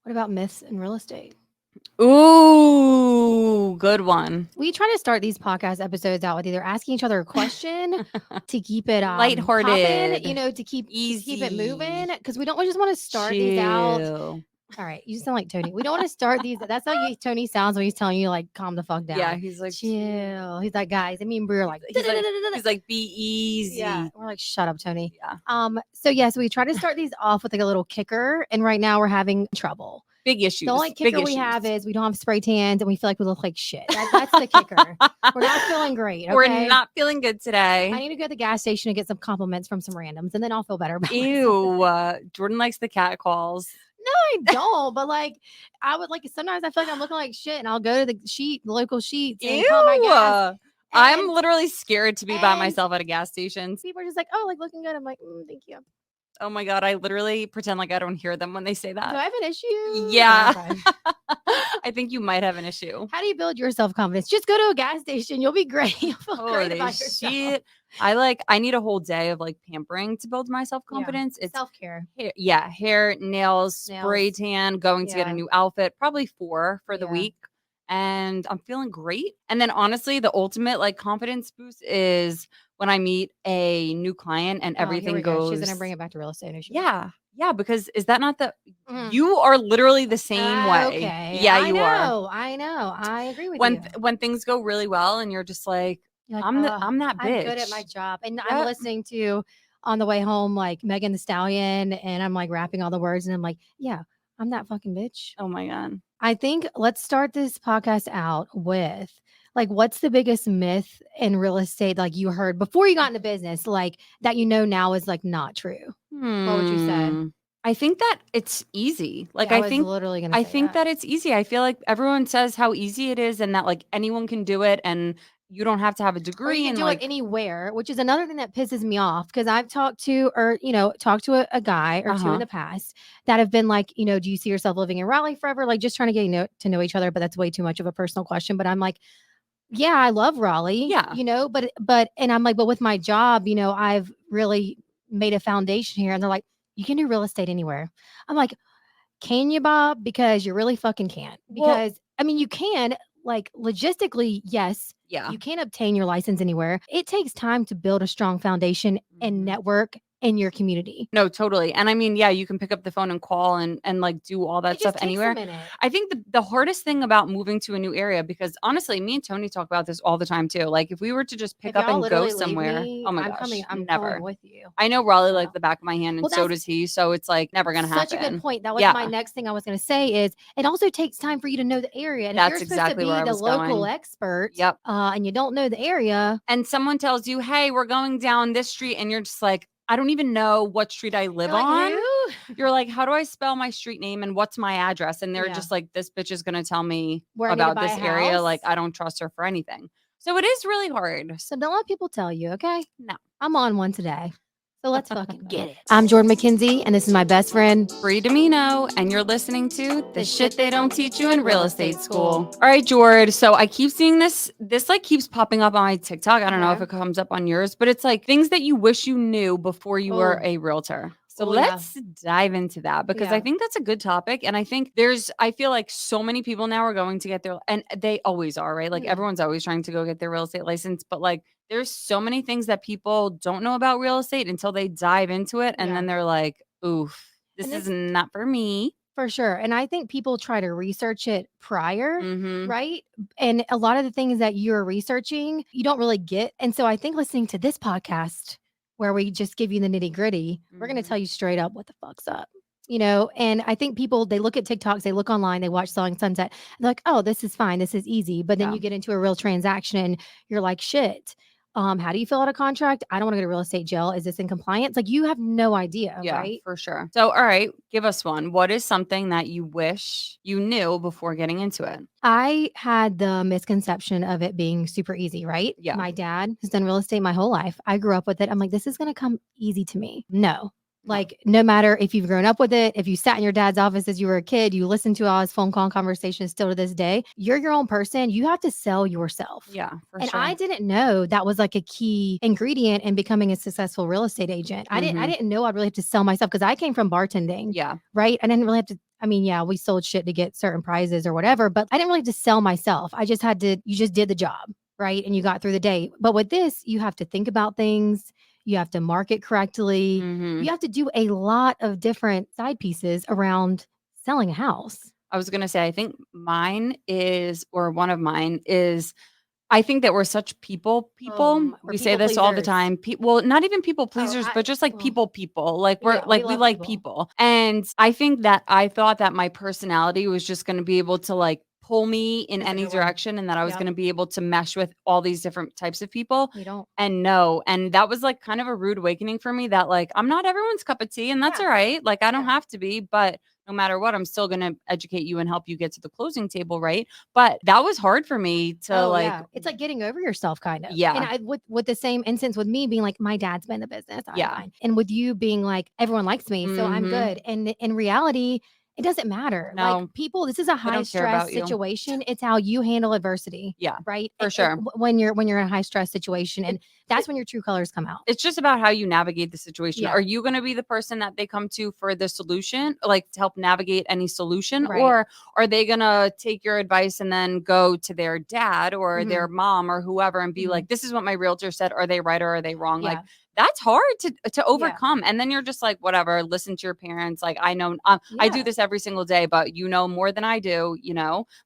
What about myths in real estate? Ooh, good one. We try to start these podcast episodes out with either asking each other a question to keep it popping, Lighthearted, to keep it easy, moving, because we don't just want to start these out. chill. All right, you sound like Tony. We don't want to start these. That's how Tony sounds when he's telling you like calm the fuck down. Yeah, he's like chill. He's like, guys. I mean, we're like he's like be easy. yeah. We're like, shut up, Tony. Yeah. So yes, we try to start these off with like a little kicker, and right now we're having trouble. Big issues. The only kicker we have is we don't have spray tans and we feel like we look like shit. That's the kicker. We're not feeling great. Okay? We're not feeling good today. I need to go to the gas station and get some compliments from some randoms, and then I'll feel better about myself. Ew. Jordan likes the cat calls. No, I don't. But like, I would like sometimes I feel like I'm looking like shit, and I'll go to the local Sheets and call my gas. I'm literally scared to be by myself at a gas station. People are just like, oh, like looking good. I'm like, thank you. Oh my God, I literally pretend like I don't hear them when they say that. Do I have an issue? Yeah. I think you might have an issue. How do you build your self-confidence? Just go to a gas station. You'll be great. You'll feel great about yourself. I need a whole day of like pampering to build my self-confidence. Yeah. It's self-care. Hair, nails, spray tan, going to get a new outfit, probably 4 for the week. And I'm feeling great. And then honestly, the ultimate like confidence boost is when I meet a new client and everything goes. She's gonna bring it back to real estate. Yeah. Yeah, because is that not you are literally the same way. Okay. Yeah, you are. I know. I agree with you. When things go really well and you're just like I'm that bitch. I'm good at my job. And I'm listening to on the way home like Megan Thee Stallion, and I'm like rapping all the words, and I'm like, yeah, I'm that fucking bitch. Oh my God. I think let's start this podcast out with like, what's the biggest myth in real estate like you heard before you got into business, like that now is like not true? What would you say? I think that it's easy. Like I think literally gonna. I think that it's easy. I feel like everyone says how easy it is and that like anyone can do it and you don't have to have a degree. Or you can and do like it anywhere, which is another thing that pisses me off because I've talked to a guy or two in the past that have been like, do you see yourself living in Raleigh forever? Like just trying to get to know each other, but that's way too much of a personal question. But I'm like, yeah, I love Raleigh. Yeah. But and I'm like, but with my job, I've really made a foundation here. And they're like, you can do real estate anywhere. I'm like, can you, Bob? Because you really fucking can't. Because I mean, you can, like logistically, yes. Yeah. You can obtain your license anywhere. It takes time to build a strong foundation and network in your community. No, totally. And I mean, yeah, you can pick up the phone and call and like do all that stuff anywhere. I think the hardest thing about moving to a new area, because honestly, me and Tony talk about this all the time too. Like if we were to just pick up and go somewhere, oh my gosh, I'm never coming with you. I know Raleigh like the back of my hand, and so does he. So it's like never gonna happen. Such a good point. That was my next thing I was gonna say is it also takes time for you to know the area. And that's if you're exactly supposed to be where the local expert, and you don't know the area, and someone tells you, hey, we're going down this street, and you're just like, I don't even know what street I live on. You're like, how do I spell my street name and what's my address? And they're just like, this bitch is going to tell me about this area. Like, I don't trust her for anything. So it is really hard. So don't let people tell you, okay? No. I'm on one today. So let's fucking get it. I'm Jordan McKenzie, and this is my best friend, Bree Domino, and you're listening to The Shit They Don't Teach You in Real Estate School. All right, Jord. So I keep seeing this like keeps popping up on my TikTok. I don't know if it comes up on yours, but it's like things that you wish you knew before you were a realtor. So let's dive into that because I think that's a good topic. And I think I feel like so many people now are going to get and they always are, right? Like everyone's always trying to go get their real estate license, but like there's so many things that people don't know about real estate until they dive into it. And then they're like, oof, this is not for me. For sure. And I think people try to research it prior, right? And a lot of the things that you're researching, you don't really get. And so I think listening to this podcast where we just give you the nitty gritty, we're going to tell you straight up what the fuck's up. And I think people, they look at TikToks, they look online, they watch Selling Sunset, they're like, oh, this is fine, this is easy. But then you get into a real transaction, you're like, shit. How do you fill out a contract? I don't want to go to real estate jail. Is this in compliance? Like you have no idea, right? For sure. So, all right, give us one. What is something that you wish you knew before getting into it? I had the misconception of it being super easy, right? Yeah. My dad has done real estate my whole life. I grew up with it. I'm like, this is going to come easy to me. No. Like, no matter if you've grown up with it, if you sat in your dad's office as you were a kid, you listened to all his phone call conversations still to this day, you're your own person. You have to sell yourself. Yeah, for and sure. I didn't know that was like a key ingredient in becoming a successful real estate agent. I didn't know I'd really have to sell myself because I came from bartending. Yeah. Right. I didn't really have to. I mean, yeah, we sold shit to get certain prizes or whatever, but I didn't really just sell myself. I just had to, you just did the job, right? And you got through the day. But with this, you have to think about things. You have to market correctly. You have to do a lot of different side pieces around selling a house. I was going to say, I think one of mine is, I think that we're such people. We say this all the time. Well, not even people pleasers, but just like people. Like we like people. And I think that I thought that my personality was just going to be able to like pull me in any direction, and that I was going to be able to mesh with all these different types of people. You don't. And no. And that was like kind of a rude awakening for me, that like, I'm not everyone's cup of tea, and that's all right. Like, I don't have to be, but no matter what, I'm still going to educate you and help you get to the closing table, right? But that was hard for me to it's like getting over yourself, kind of. Yeah. And I with the same instance with me being like, my dad's been in the business. I'm fine. And with you being like, everyone likes me, so I'm good. And in reality, it doesn't matter. No. Like, people, this is a high stress situation. It's how you handle adversity. Yeah. Right. For sure. When you're in a high stress situation, and that's when your true colors come out. It's just about how you navigate the situation. Yeah. Are you going to be the person that they come to for the solution, like to help navigate any solution? Right. Or are they going to take your advice and then go to their dad or their mom or whoever and be like, this is what my realtor said. Are they right or are they wrong? Yeah. Like, that's hard to overcome. And then you're just like, whatever, listen to your parents. Like, I know I do this every single day, but you know more than I do,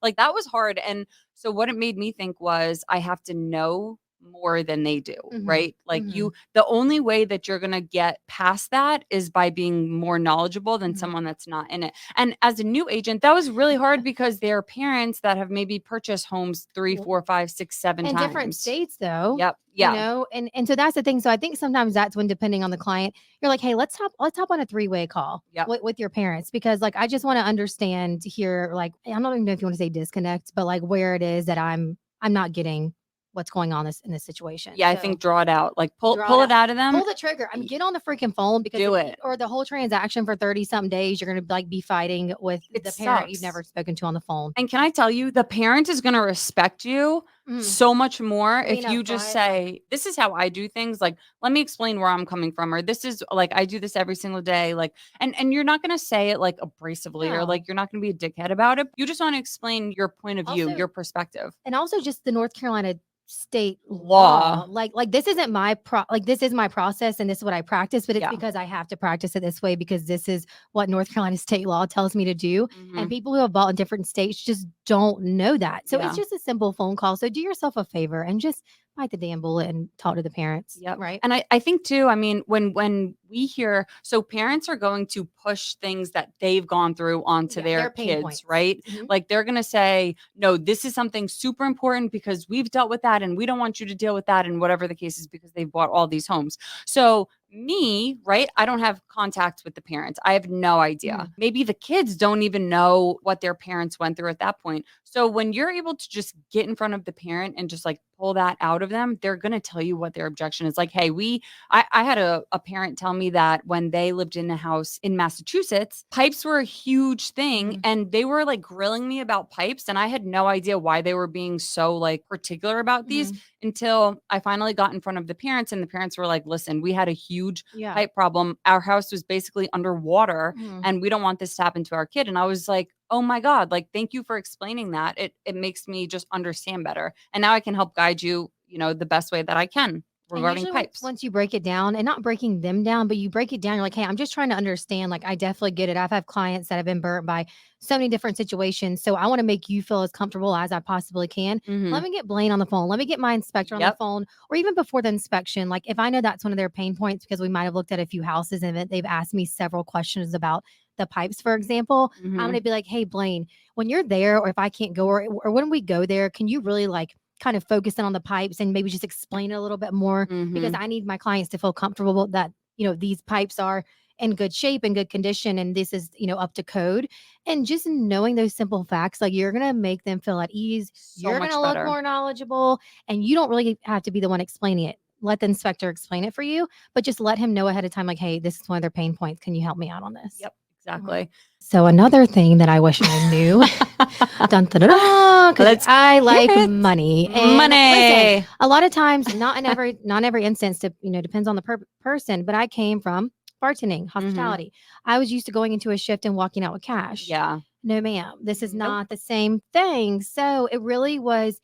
like that was hard. And so what it made me think was, I have to know more than they do, right? Like the only way that you're going to get past that is by being more knowledgeable than someone that's not in it. And as a new agent, that was really hard because they're parents that have maybe purchased homes 3, 4, 5, 6, 7 times. In different states though. Yep. Yeah. You know, and so that's the thing. So I think sometimes that's when, depending on the client, you're like, hey, let's hop on a 3-way call with your parents, because like, I just want to understand here, like, I don't even know if you want to say disconnect, but like where it is that I'm not getting what's going on in this situation. Yeah, so I think draw it out. Like pull it out of them. Pull the trigger. I mean, get on the freaking phone, because or the whole transaction for 30 something days, you're going to like be fighting with the parent you've never spoken to on the phone. And can I tell you, the parent is going to respect you so much more if you just say, this is how I do things. Like, let me explain where I'm coming from. Or this is like, I do this every single day. Like, and you're not going to say it like abrasively or like, you're not going to be a dickhead about it. You just want to explain your point of view, your perspective. And also just the North Carolina state law. Like this isn't my this is my process and this is what I practice, but it's because I have to practice it this way, because this is what North Carolina state law tells me to do. And people who have bought in different states just don't know that. So it's just a simple phone call. So do yourself a favor and just bite the damn bullet and talk to the parents. Yep. Right. And I think too, I mean, when we hear, so parents are going to push things that they've gone through onto their kids, points. Right? Like they're going to say, no, this is something super important because we've dealt with that and we don't want you to deal with that, and whatever the case is, because they've bought all these homes. So me, right? I don't have contact with the parents. I have no idea. Maybe the kids don't even know what their parents went through at that point. So when you're able to just get in front of the parent and just like pull that out of them, they're going to tell you what their objection is. Like, hey, I had a parent tell me that when they lived in a house in Massachusetts, pipes were a huge thing. And they were like grilling me about pipes. And I had no idea why they were being so like particular about these until I finally got in front of the parents, and the parents were like, listen, we had a huge pipe problem. Our house was basically underwater and we don't want this to happen to our kid. And I was like, oh my God, like, thank you for explaining that. It makes me just understand better. And now I can help guide you, the best way that I can regarding pipes. Once you break it down, and not breaking them down, but you break it down, you're like, hey, I'm just trying to understand. Like, I definitely get it. I've had clients that have been burnt by so many different situations. So I want to make you feel as comfortable as I possibly can. Let me get Blaine on the phone. Let me get my inspector on the phone, or even before the inspection. Like, if I know that's one of their pain points, because we might have looked at a few houses and they've asked me several questions about the pipes, for example, I'm going to be like, hey, Blaine, when you're there, or if I can't go, or when we go there, can you really like kind of focus in on the pipes and maybe just explain it a little bit more, because I need my clients to feel comfortable that, these pipes are in good shape and good condition, and this is, up to code. And just knowing those simple facts, like, you're going to make them feel at ease. You're going to look more knowledgeable, and you don't really have to be the one explaining it. Let the inspector explain it for you, but just let him know ahead of time, like, hey, this is one of their pain points. Can you help me out on this? Yep. Exactly. So another thing that I wish I knew, because I like money. And money. Listen, a lot of times, not in every instance, depends on the person. But I came from bartending, hospitality. I was used to going into a shift and walking out with cash. Yeah. No, ma'am, this is Nope. not the same thing. So it really was,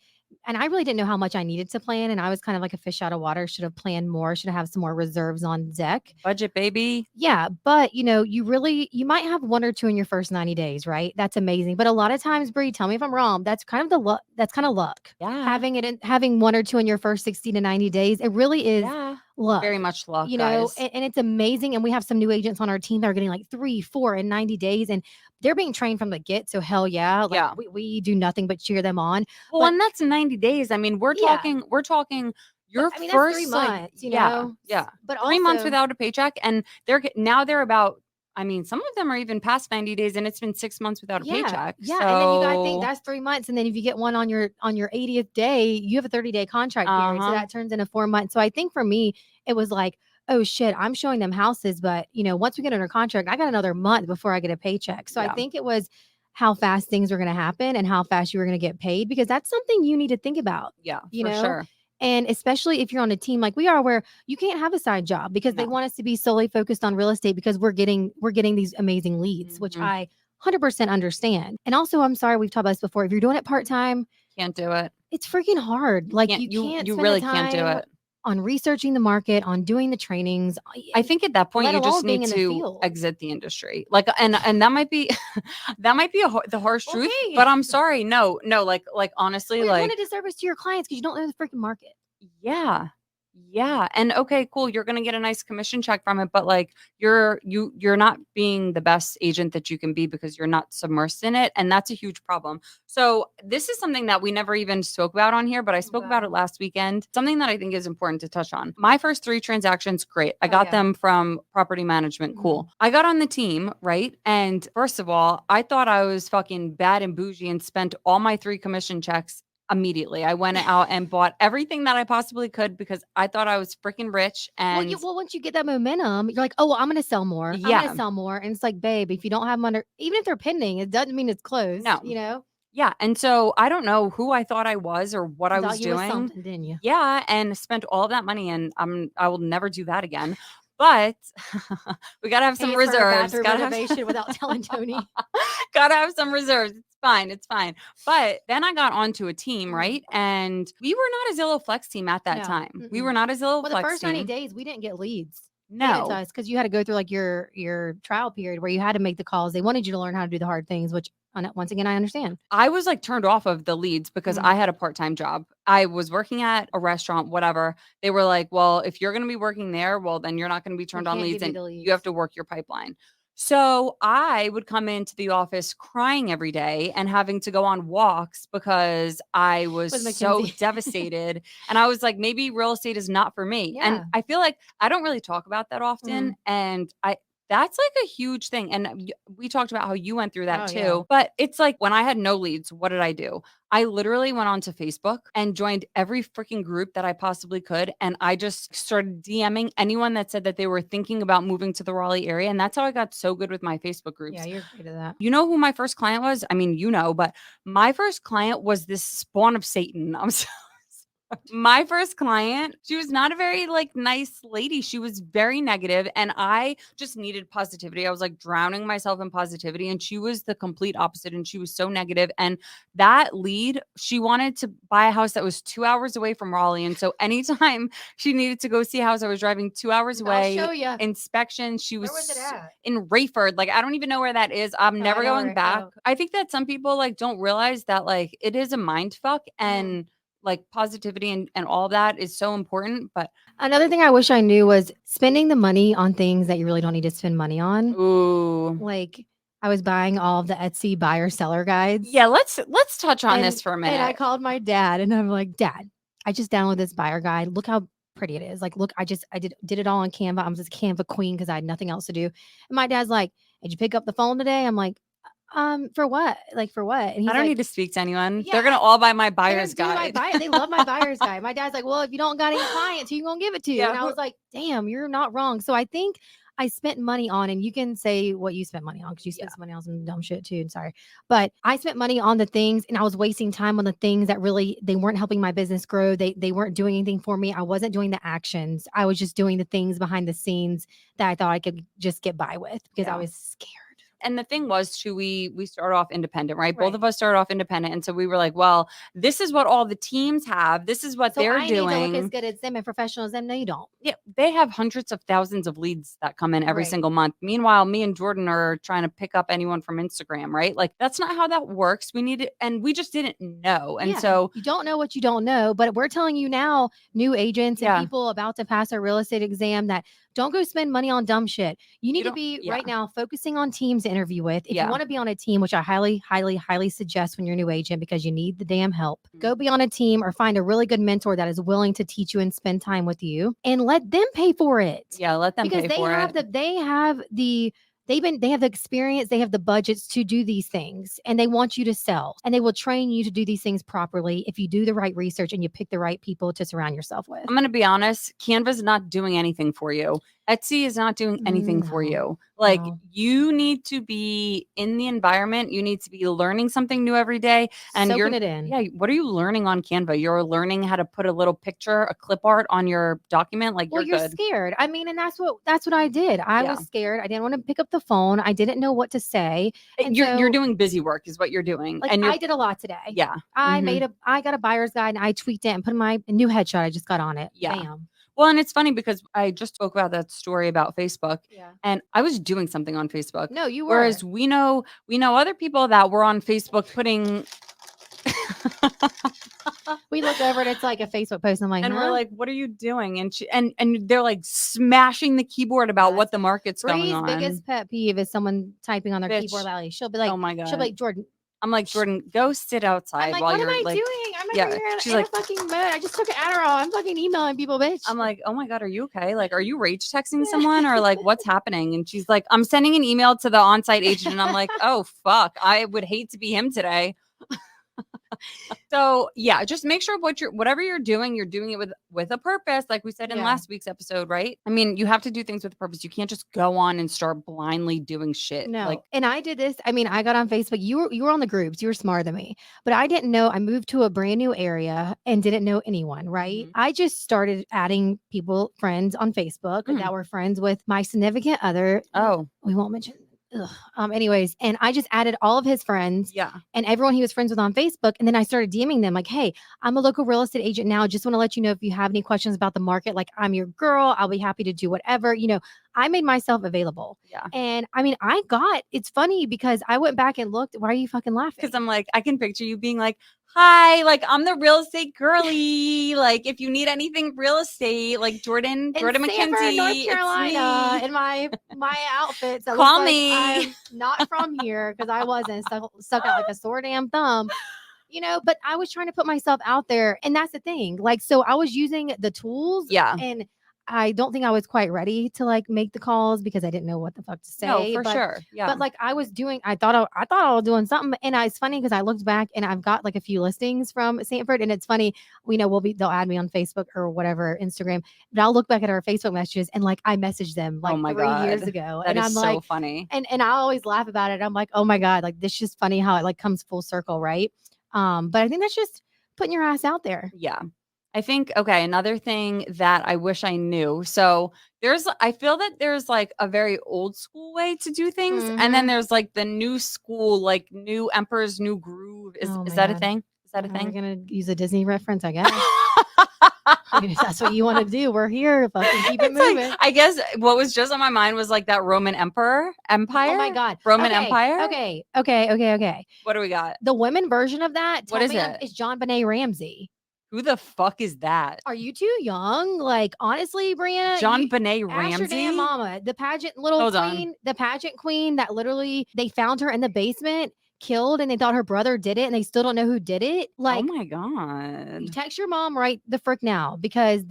and I really didn't know how much I needed to plan. And I was kind of like a fish out of water, should have planned more, should have some more reserves on deck. Budget, baby. Yeah. But you might have one or two in your first 90 days, right? That's amazing. But a lot of times, Bree, tell me if I'm wrong. That's kind of the luck. That's kind of luck. Yeah. Having one or two in your first 60 to 90 days, it really is luck. Very much luck, guys. And it's amazing. And we have some new agents on our team that are getting like 3, 4, and 90 days. And they're being trained from the get. So hell yeah. Like we do nothing but cheer them on. Well, and that's 90 days. I mean, we're talking your that's first 3 months, Yeah. But 3 months also, without a paycheck. And they're about, I mean, some of them are even past 90 days and it's been 6 months without a paycheck. Yeah. So, And then you gotta think that's 3 months. And then if you get one on your 80th day, you have a 30-day contract period. So that turns into 4 months. So I think for me, it was like, oh shit, I'm showing them houses, but once we get under contract, I got another month before I get a paycheck. So I think it was how fast things were going to happen and how fast you were going to get paid, because that's something you need to think about. Yeah, for sure. And especially if you're on a team like we are, where you can't have a side job because they want us to be solely focused on real estate because we're getting these amazing leads, which I 100% understand. And also, I'm sorry, we've talked about this before. If you're doing it part-time, can't do it. It's freaking hard. Like you really can't do it. On researching the market, on doing the trainings. I think at that point you just need to exit the industry. Like, and that might be the harsh truth, but I'm sorry. No, like honestly, you want a disservice to your clients because you don't know the freaking market. Yeah. And okay, cool. You're going to get a nice commission check from it, but like you're not being the best agent that you can be because you're not submersed in it. And that's a huge problem. So this is something that we never even spoke about on here, but I spoke about it last weekend. Something that I think is important to touch on. My first 3 transactions, great. I got them from property management. Cool. I got on the team, right? And first of all, I thought I was fucking bad and bougie and spent all my 3 commission checks immediately. I went out and bought everything that I possibly could because I thought I was freaking rich. And well, once you get that momentum, you're like, oh, well, I'm going to sell more. I'm going to sell more. And it's like, babe, if you don't have them under, even if they're pending, it doesn't mean it's closed. No. Yeah. And so I don't know who I thought I was or what I was doing. Was something, didn't you? Yeah. And spent all of that money, and I will never do that again. But we got to have some reserves. Got renovation without telling Tony. Got to have some reserves. It's fine. But then I got onto a team, right? And we were not a Zillow Flex team at that time. We were not a Zillow Flex team. Well, the first 90 days, we didn't get leads. No. Because you had to go through like your trial period where you had to make the calls. They wanted you to learn how to do the hard things, which once again, I understand. I was like turned off of the leads because I had a part-time job. I was working at a restaurant, whatever. They were like, well, if you're going to be working there, well, then you're not going to be turned on leads and you have to work your pipeline. So I would come into the office crying every day and having to go on walks because I was so devastated. And I was like, maybe real estate is not for me. Yeah. And I feel like I don't really talk about that often. And that's like a huge thing. And we talked about how you went through that too. Yeah. But it's like when I had no leads, what did I do? I literally went onto Facebook and joined every freaking group that I possibly could. And I just started DMing anyone that said that they were thinking about moving to the Raleigh area. And that's how I got so good with my Facebook groups. Yeah, you're great at that. You know who my first client was? I mean, but my first client was this spawn of Satan. I'm so my first client, she was not a very like nice lady. She was very negative, and I just needed positivity. I was like drowning myself in positivity, and she was the complete opposite, and she was so negative. And that lead, she wanted to buy a house that was 2 hours away from Raleigh. And so anytime she needed to go see a house, I was driving 2 hours away. I'll show you. Inspection. She was, where was it at? In Rayford. Like, I don't even know where that is. I'm never going back. I think that some people like don't realize that like it is a mind fuck, and like positivity and all of that is so important. But another thing I wish I knew was spending the money on things that you really don't need to spend money on. Ooh. Like I was buying all of the Etsy buyer seller guides. Yeah, let's touch on this for a minute. And I called my dad and I'm like, Dad, I just downloaded this buyer guide. Look how pretty it is. Like, look, I did it all on Canva. I'm just Canva queen because I had nothing else to do. And my dad's like, did you pick up the phone today? I'm like, for what? Like, for what? And he's I don't like, need to speak to anyone. They're going to all buy my buyer's guide. They love my buyer's guide. My dad's like, well, if you don't got any clients, who you going to give it to? Yeah. And I was like, damn, you're not wrong. So I think I spent money on, and you can say what you spent money on because you spent some money on some dumb shit too. And sorry, but I spent money on the things, and I was wasting time on the things that really they weren't helping my business grow. They weren't doing anything for me. I wasn't doing the actions. I was just doing the things behind the scenes that I thought I could just get by with because I was scared. And the thing was too, we started off independent, right? Both of us started off independent. And so we were like, well, this is what all the teams have. This is what they're doing. I need to look as good as them and professional as them. No, you don't. Yeah. They have hundreds of thousands of leads that come in every single month. Meanwhile, me and Jordan are trying to pick up anyone from Instagram, right? Like that's not how that works. We need it. And we just didn't know. And so you don't know what you don't know, but we're telling you now, new agents and people about to pass a real estate exam, that don't go spend money on dumb shit. You need to be right now focusing on teams to interview with. If you want to be on a team, which I highly, highly, highly suggest when you're a new agent because you need the damn help, go be on a team or find a really good mentor that is willing to teach you and spend time with you and let them pay for it. Yeah, let them pay for it. They have the experience, they have the budgets to do these things, and they want you to sell, and they will train you to do these things properly if you do the right research and you pick the right people to surround yourself with. I'm going to be honest, Canva's not doing anything for you. Etsy is not doing anything for you. Like you need to be in the environment. You need to be learning something new every day. And soaking it in. Yeah. What are you learning on Canva? You're learning how to put a little picture, a clip art on your document. Like you're scared. I mean, and that's what I did. I was scared. I didn't want to pick up the phone. I didn't know what to say. And you're doing busy work is what you're doing. Like, and I did a lot today. Yeah. I got a buyer's guide and I tweaked it and put my new headshot. I just got on it. Yeah. Bam. Well, and it's funny because I just spoke about that story about Facebook and I was doing something on Facebook. No, you were. Whereas we know other people that were on Facebook putting. We look over and it's like a Facebook post. I'm like, and we're like, what are you doing? And and they're like smashing the keyboard about what the market's going on. Biggest pet peeve is someone typing on their keyboard loudly. She'll be like, oh my God. She'll be like, Jordan. I'm like, Jordan, go sit outside. I'm like, while what you're am I like, doing? I'm over here in a fucking mode. I just took an Adderall. I'm fucking emailing people, bitch. I'm like, oh my God, are you okay? Like, are you rage texting someone or like, what's happening? And she's like, I'm sending an email to the on-site agent. And I'm like, oh, fuck. I would hate to be him today. So yeah, just make sure whatever you're doing it with a purpose, like we said in last week's episode, right? I mean, you have to do things with a purpose. You can't just go on and start blindly doing shit. No, like, and I did this. I mean, I got on Facebook. You were on the groups. You were smarter than me, but I didn't know. I moved to a brand new area and didn't know anyone. Right? Mm-hmm. I just started adding friends on Facebook that were friends with my significant other. Oh, we won't mention. Anyways, and I just added all of his friends and everyone he was friends with on Facebook. And then I started DMing them like, hey, I'm a local real estate agent now. Just want to let you know if you have any questions about the market, like I'm your girl. I'll be happy to do whatever. I made myself available. Yeah. And I mean, it's funny because I went back and looked. Why are you fucking laughing? Because I'm like, I can picture you being like, hi, like I'm the real estate girly. Like if you need anything real estate, like Jordan McKenzie, North Carolina, in my outfits. Call me. I'm not from here because I wasn't stuck out like a sore damn thumb. But I was trying to put myself out there, and that's the thing. Like, so I was using the tools, and I don't think I was quite ready to like make the calls because I didn't know what the fuck to say. No, for sure. Yeah. But like I was doing, I thought I was doing something. And it's funny because I looked back and I've got like a few listings from Sanford. And it's funny, they'll add me on Facebook or whatever, Instagram. But I'll look back at our Facebook messages and like I messaged them like 3 years ago. That and is I'm so like, funny. And I always laugh about it. I'm like, oh my God, like this is just funny how it like comes full circle, right? But I think that's just putting your ass out there. Yeah. I think, okay, another thing that I wish I knew. So I feel that there's like a very old school way to do things. Mm-hmm. And then there's like the new school, like new Emperor's New Groove. Is that a thing? Is that a thing? We're going to use a Disney reference, I guess. If that's what you want to do. We're here. Fucking keep it moving. Like, I guess what was just on my mind was like that Roman Empire. Oh my God. Roman Empire. Okay. What do we got? The women version of that. What is it? Is John Benet Ramsey. Who the fuck is that? Are you too young? Like, honestly, Brianna. John Benet Ramsey? Ask your damn mama. The pageant the pageant queen that literally, they found her in the basement, killed, and they thought her brother did it, and they still don't know who did it. Like, oh my God. You text your mom right the frick now, because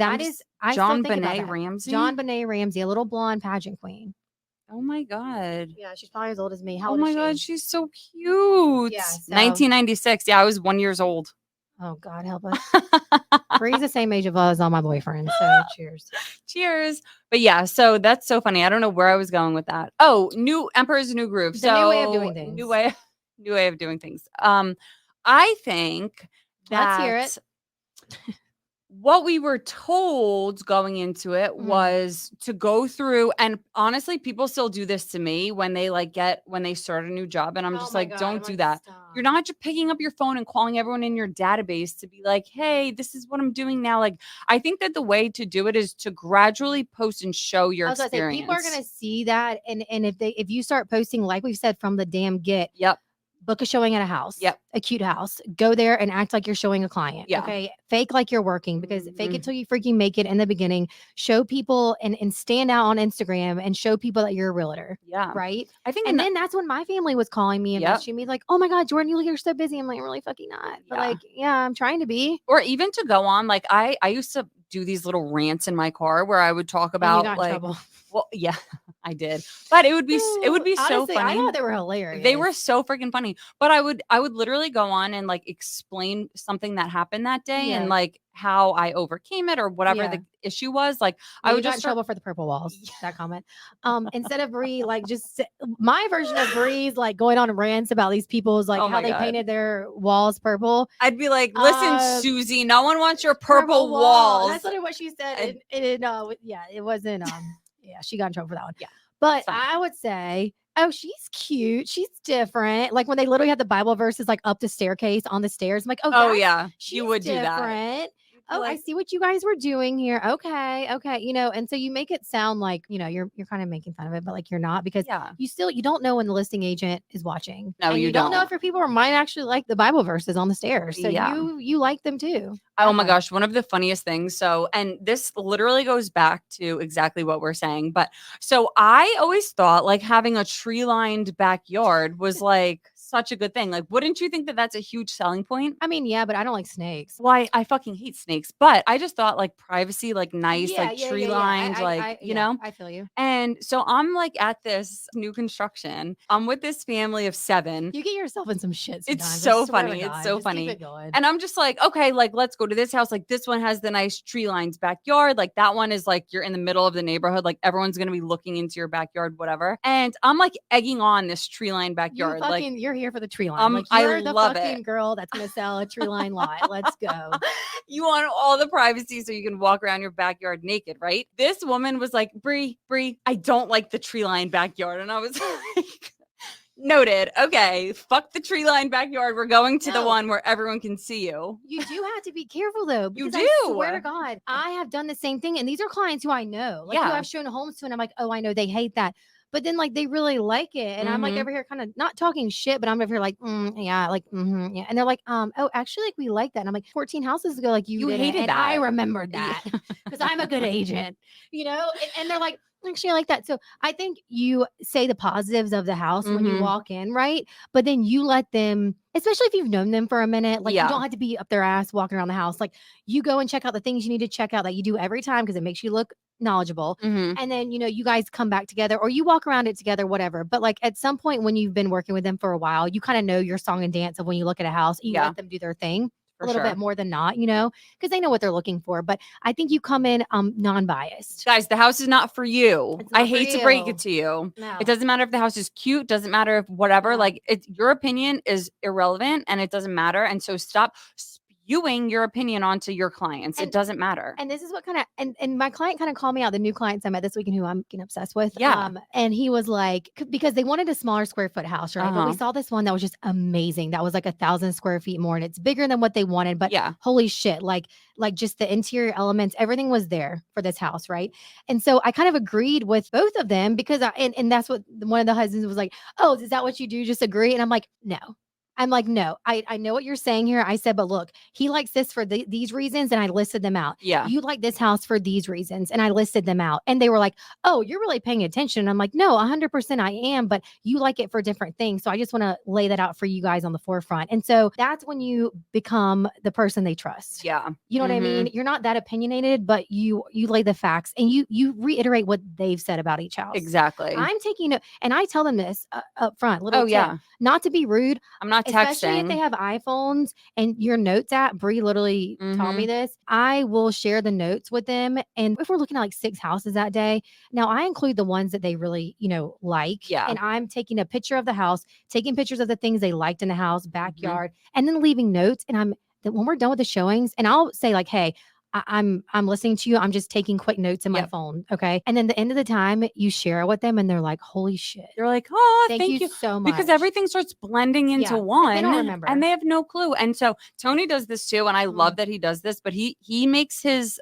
John Benet Ramsey? John Benet Ramsey, a little blonde pageant queen. Oh my God. Yeah, she's probably as old as me. How old is she? Oh my God, she's so cute. Yeah, 1996. Yeah, I was 1 year old. Oh, God help us. Bree's the same age of us, all my boyfriends. So cheers. Cheers. But yeah, so that's so funny. I don't know where I was going with that. Oh, new Emperor's New Groove. The new way of doing things. New way of doing things. I think Let's hear that it. what we were told going into it was to go through, and honestly, people still do this to me when they when they start a new job, and I'm just like, don't do that. Stop. You're not just picking up your phone and calling everyone in your database to be like, hey, this is what I'm doing now. Like, I think that the way to do it is to gradually post and show your experience. Say, people are gonna see that, and if you start posting, like we've said from the damn get, yep. Book a showing at a house, a cute house. Go there and act like you're showing a client. Yeah. Okay. Fake like you're working, because fake it till you freaking make it in the beginning. Show people and stand out on Instagram and show people that you're a realtor. Yeah. Right. I think, and then that's when my family was calling me and messaging me like, oh my God, Jordan, you're so busy. I'm like, I'm really fucking not. But like, yeah, I'm trying to be. Or even to go on, like I used to do these little rants in my car where I would talk about, and you got in trouble. Well, yeah, I did, but it would be Honestly, so funny. I thought they were hilarious. They were so freaking funny. But I would literally go on and like explain something that happened that day and like how I overcame it or whatever the issue was. Like I would just got in trouble for the purple walls. That comment. Instead of Bree, like just my version of Bree's like going on rants about these people's like how they painted their walls purple. I'd be like, listen, Susie, no one wants your purple walls. That's literally what she said. It wasn't. Yeah, she got in trouble for that one. Yeah. But I would say, oh, she's cute. She's different. Like when they literally had the Bible verses like up the staircase on the stairs. I'm like, oh yeah, you would do that. Oh, I see what you guys were doing here. Okay. And so you make it sound like, you're kind of making fun of it, but like you're not, because you don't know when the listing agent is watching. No, and you don't know if your people might actually like the Bible verses on the stairs. So you like them too. Oh my gosh, one of the funniest things. So, and this literally goes back to exactly what we're saying. But so I always thought like having a tree lined backyard was like such a good thing. Like, wouldn't you think that that's a huge selling point? I mean, yeah, but I don't like snakes. Why? I fucking hate snakes. But I just thought like privacy, like nice, tree lined, you know? I feel you. And so I'm like at this new construction. I'm with this family of 7. You get yourself in some shit sometimes. It's so funny. It's so funny. Keep it going. And I'm just like, okay, like let's go to this house. Like this one has the nice tree lines backyard. Like that one is like you're in the middle of the neighborhood. Like everyone's gonna be looking into your backyard, whatever. And I'm like egging on this tree line backyard. You're here for the tree line. You're the fucking girl that's gonna sell a tree line lot. Let's go. You want all the privacy so you can walk around your backyard naked, right? This woman was like, Bree, I don't like the tree line backyard. And I was like, noted. Okay, fuck the tree line backyard. We're going to the one where everyone can see you. You do have to be careful though. You do. I swear to God, I have done the same thing. And these are clients who I know, like who I've shown homes to. And I'm like, oh, I know they hate that. But then like they really like it. And I'm like over here kind of not talking shit, but I'm over here like, yeah. And they're like, oh, actually like we like that. And I'm like 14 houses ago, like you hated and that. I remembered that because I'm a good agent, and they're like, actually I like that. So I think you say the positives of the house when you walk in, right? But then you let them, especially if you've known them for a minute, like you don't have to be up their ass walking around the house. Like you go and check out the things you need to check out that you do every time because it makes you look knowledgeable. And then, you guys come back together or you walk around it together, whatever. But like at some point when you've been working with them for a while, you kind of know your song and dance of when you look at a house, and you let them do their thing. A little bit more than not, because they know what they're looking for. But I think you come in non-biased. Guys, the house is not for you. I hate to break it to you. No. It doesn't matter if the house is cute. Doesn't matter if whatever. No. Like your opinion is irrelevant and it doesn't matter. And so stop spewing your opinion onto your clients. It doesn't matter. And this is what kind of, and my client kind of called me out, the new clients I met this weekend who I'm getting obsessed with. Yeah. And he was like, because they wanted a smaller square foot house, right? But we saw this one that was just amazing. That was like 1,000 square feet more and it's bigger than what they wanted. But holy shit, like just the interior elements, everything was there for this house, right? And so I kind of agreed with both of them because and that's what one of the husbands was like, oh, is that what you do? Just agree? And I'm like, no. No, I know what you're saying here. I said, but look, he likes this for these reasons. And I listed them out. Yeah. You like this house for these reasons. And I listed them out. And they were like, oh, you're really paying attention. And I'm like, no, 100% I am. But you like it for different things. So I just want to lay that out for you guys on the forefront. And so that's when you become the person they trust. Yeah. You know what I mean? You're not that opinionated, but you lay the facts and you reiterate what they've said about each house. Exactly. I'm taking it. And I tell them this up front. Little tip, yeah. Not to be rude. I'm not Especially if they have iPhones and your notes app, Bree literally taught me this. I will share the notes with them. And if we're looking at like 6 houses that day, now I include the ones that they really, like. Yeah. And I'm taking a picture of the house, taking pictures of the things they liked in the house, backyard, and then leaving notes. And when we're done with the showings, and I'll say like, hey, I'm listening to you. I'm just taking quick notes in my phone. Okay. And then the end of the time you share it with them and they're like, holy shit. They're like, oh, thank you so much. Because everything starts blending into one. They don't remember. And they have no clue. And so Tony does this too. And I love that he does this, but he makes his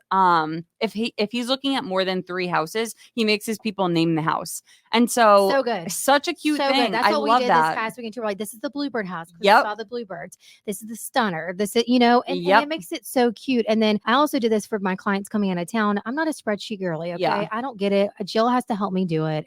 if he's looking at more than 3 houses, he makes his people name the house. And so good. Such a cute thing. Good. That's what we did this past weekend too. We're like, this is the Bluebird house. Yep. We saw the Bluebirds. This is the Stunner. This is, and it makes it so cute. And then I also do this for my clients coming out of town. I'm not a spreadsheet girly. Okay. Yeah. I don't get it. Jill has to help me do it.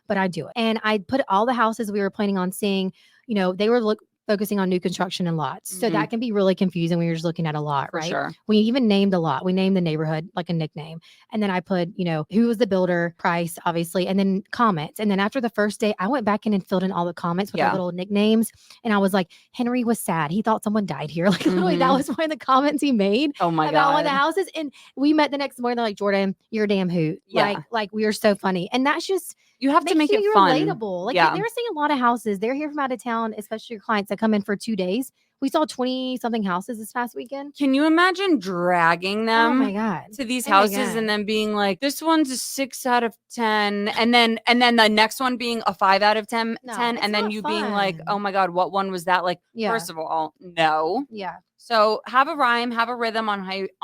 But I do it. And I put all the houses we were planning on seeing, they were focusing on new construction and lots. So that can be really confusing when you're just looking at a lot, right? Sure. We even named the lot. We named the neighborhood like a nickname. And then I put, who was the builder, price, obviously, and then comments. And then after the first day, I went back in and filled in all the comments with the little nicknames. And I was like, Henry was sad. He thought someone died here. Like literally that was one of the comments he made about one of the houses. And we met the next morning. They're like, Jordan, you're a damn hoot. Yeah. Like we are so funny. And that's just, you have to make it fun. Relatable. Like they're seeing a lot of houses. They're here from out of town, especially your clients that come in for 2 days. We saw 20 something houses this past weekend. Can you imagine dragging them oh my God. to these houses and then being like, this one's a 6 out of 10. And then the next one being a 5 out of 10. And then you being like, oh my God, what one was that? Like, first of all, no. Yeah. So have a rhyme, have a rhythm on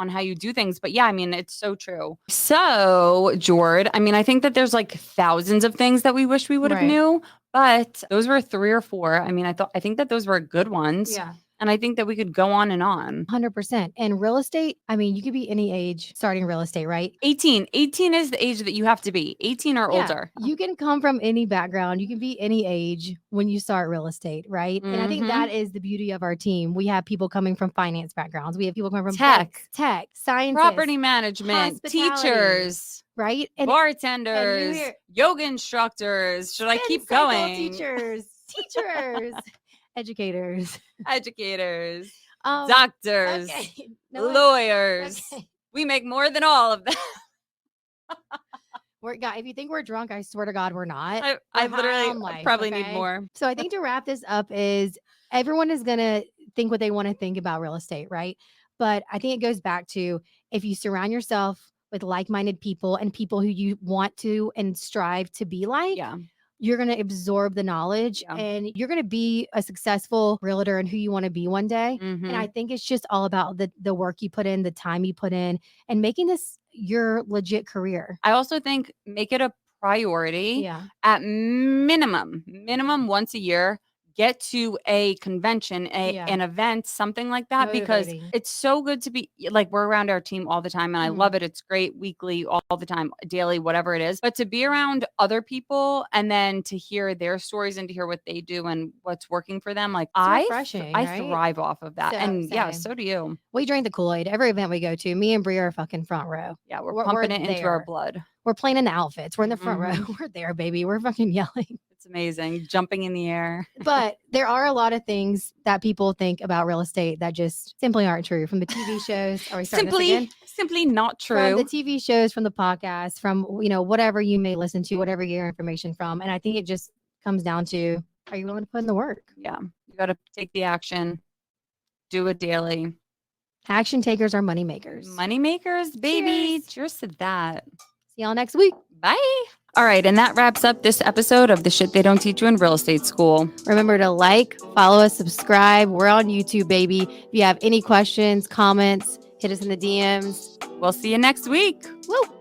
how you do things. But yeah, I mean, it's so true. So Jord, I mean, I think that there's like thousands of things that we wish we would have knew, but those were 3 or 4. I mean, I think that those were good ones. Yeah. And I think that we could go on and on. 100%. And real estate, I mean, you could be any age starting real estate, right? 18. 18 is the age that you have to be. 18 or older. You can come from any background. You can be any age when you start real estate, right? And I think that is the beauty of our team. We have people coming from finance backgrounds. We have people coming from tech, science, property management, teachers, right? And bartenders, yoga instructors. Should I keep going? Teachers. Educators, doctors, lawyers. We make more than all of them. If you think we're drunk, I swear to God, we're not. I literally probably need more. So I think to wrap this up is everyone is going to think what they want to think about real estate, right? But I think it goes back to if you surround yourself with like-minded people and people who you want to and strive to be like, you're going to absorb the knowledge and you're going to be a successful realtor and who you want to be one day. And I think it's just all about the work you put in, the time you put in, and making this your legit career. I also think make it a priority at minimum once a year. Get to a convention, an event, something like that, because it's so good to be like, we're around our team all the time and I love it. It's great weekly, all the time, daily, whatever it is. But to be around other people and then to hear their stories and to hear what they do and what's working for them, like I thrive off of that. So do you. We drink the Kool-Aid. Every event we go to, me and Brie are fucking front row. Yeah, we're pumping it into our blood. We're playing in the outfits. We're in the front row. We're there, baby. We're fucking yelling. It's amazing. Jumping in the air. But there are a lot of things that people think about real estate that just simply aren't true. From the TV shows. Are we starting this again? Simply not true. From the TV shows, from the podcast, from, whatever you may listen to, whatever you get your information from. And I think it just comes down to, are you willing to put in the work? Yeah. You got to take the action. Do it daily. Action takers are money makers. Money makers, baby. Cheers to that. See y'all next week. Bye. All right. And that wraps up this episode of The Shit They Don't Teach You in Real Estate School. Remember to like, follow us, subscribe. We're on YouTube, baby. If you have any questions, comments, hit us in the DMs. We'll see you next week. Woo.